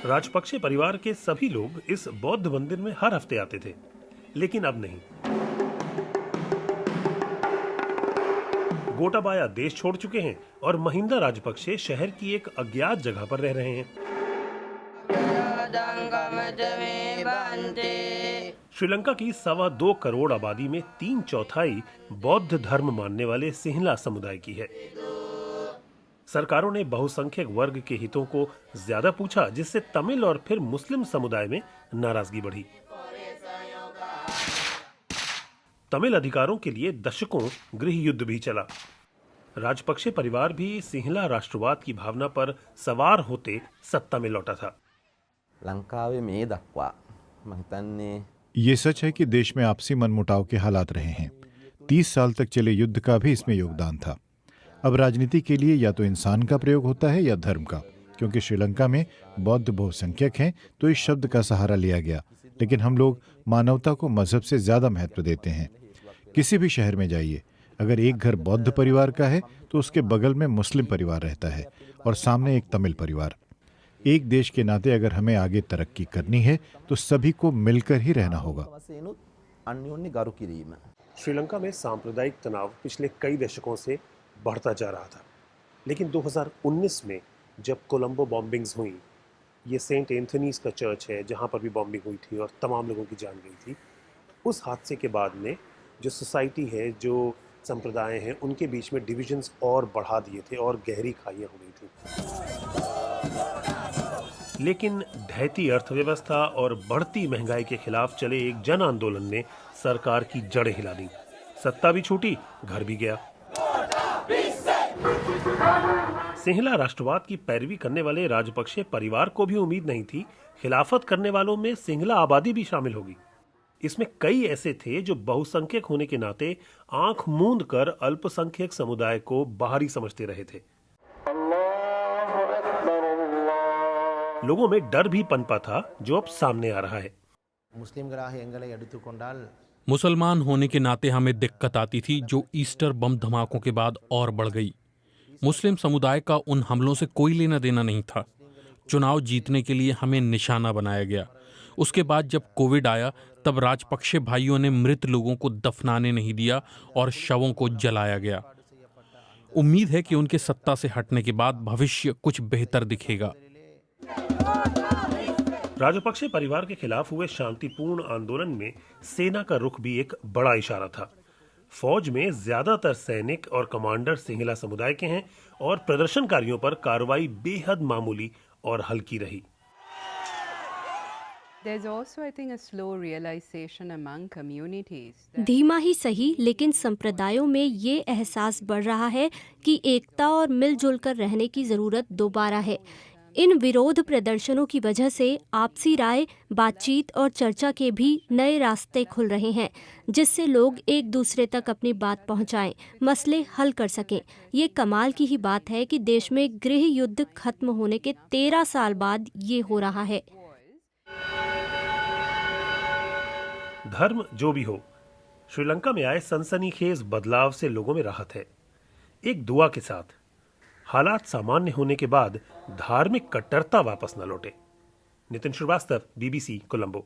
राजपक्षे परिवार के सभी लोग इस बौद्ध मंदिर में हर हफ्ते आते थे, लेकिन अब नहीं। गोटाबाया देश छोड़ चुके हैं और महिंदा राजपक्षे शहर की एक अज्ञात जगह पर रह रहे हैं। श्रीलंका की 2.25 करोड़ आबादी में 3/4 बौद्ध धर्म मानने वाले सिंहला समुदाय की है। सरकारों ने बहुसंख्यक वर्ग के हितों को ज्यादा पूछा, जिससे तमिल और फिर मुस्लिम समुदाय में नाराजगी बढ़ी। तमिल अधिकारों के लिए दशकों गृह युद्ध भी चला। राजपक्षे परिवार भी सिंहला राष्ट्रवाद की भावना पर सवार होते सत्ता में लौटा था। ये सच है कि देश में आपसी मनमुटाव के हालात रहे हैं। 30 साल तक चले युद्ध का भी इसमें योगदान था। अब राजनीति के लिए या तो इंसान का प्रयोग होता है या धर्म का। क्योंकि श्रीलंका में बौद्ध बहुसंख्यक हैं तो इस शब्द का सहारा लिया गया, लेकिन हम लोग मानवता को मजहब से ज्यादा महत्व देते हैं। किसी भी शहर में जाइए, अगर एक घर बौद्ध परिवार का है तो उसके बगल में मुस्लिम परिवार रहता है और सामने एक तमिल परिवार। एक देश के नाते अगर हमें आगे तरक्की करनी है तो सभी को मिलकर ही रहना होगा। श्रीलंका में सांप्रदायिक तनाव पिछले कई दशकों से बढ़ता जा रहा था, लेकिन 2019 में जब कोलंबो बॉम्बिंग्स हुई, ये सेंट एंथनीज का चर्च है जहां पर भी बॉम्बिंग हुई थी और तमाम लोगों की जान गई थी। उस हादसे के बाद में जो सोसाइटी है, जो संप्रदाय हैं, उनके बीच में डिविजन्स और बढ़ा दिए थे और गहरी खाइयां हो गई थी। लेकिन ढहती अर्थव्यवस्था और बढ़ती महंगाई के खिलाफ चले एक जन आंदोलन ने सरकार की जड़ें हिला दी। सत्ता भी छूटी, घर भी गया। सिंहला राष्ट्रवाद की पैरवी करने वाले राजपक्षे परिवार को भी उम्मीद नहीं थी खिलाफत करने वालों में सिंहला आबादी भी शामिल होगी। इसमें कई ऐसे थे जो बहुसंख्यक होने के नाते आंख मूंद कर अल्पसंख्यक समुदाय को बाहरी समझते रहे थे। लोगों में डर भी पनपा था जो अब सामने आ रहा है। मुसलमान होने के नाते हमें दिक्कत आती थी, जो ईस्टर बम धमाकों के बाद और बढ़ गई। मुस्लिम समुदाय का उन हमलों से कोई लेना देना नहीं था। चुनाव जीतने के लिए हमें निशाना बनाया गया। उसके बाद जब कोविड आया, तब राजपक्षे भाइयों ने मृत लोगों को दफनाने नहीं दिया और शवों को जलाया गया। उम्मीद है कि उनके सत्ता से हटने के बाद भविष्य कुछ बेहतर दिखेगा। राजपक्षे परिवार के खिलाफ हुए शांतिपूर्ण आंदोलन में सेना का रुख भी एक बड़ा इशारा था। फौज में ज्यादातर सैनिक और कमांडर सिंहला समुदाय के हैं और प्रदर्शनकारियों पर कार्रवाई बेहद मामूली और हल्की रही। धीमा ही सही, लेकिन संप्रदायों में ये एहसास बढ़ रहा है कि एकता और मिलजुल कर रहने की जरूरत दोबारा है। इन विरोध प्रदर्शनों की वजह से आपसी राय, बातचीत और चर्चा के भी नए रास्ते खुल रहे हैं, जिससे लोग एक दूसरे तक अपनी बात पहुंचाएं, मसले हल कर सकें। ये कमाल की ही बात है कि देश में गृह युद्ध खत्म होने के 13 साल बाद ये हो रहा है। धर्म जो भी हो, श्रीलंका में आए सनसनीखेज बदलाव से लोगों में राहत है। एक दुआ के साथ हालात सामान्य होने के बाद धार्मिक कट्टरता वापस न लौटे। नितिन श्रीवास्तव, BBC, कोलंबो।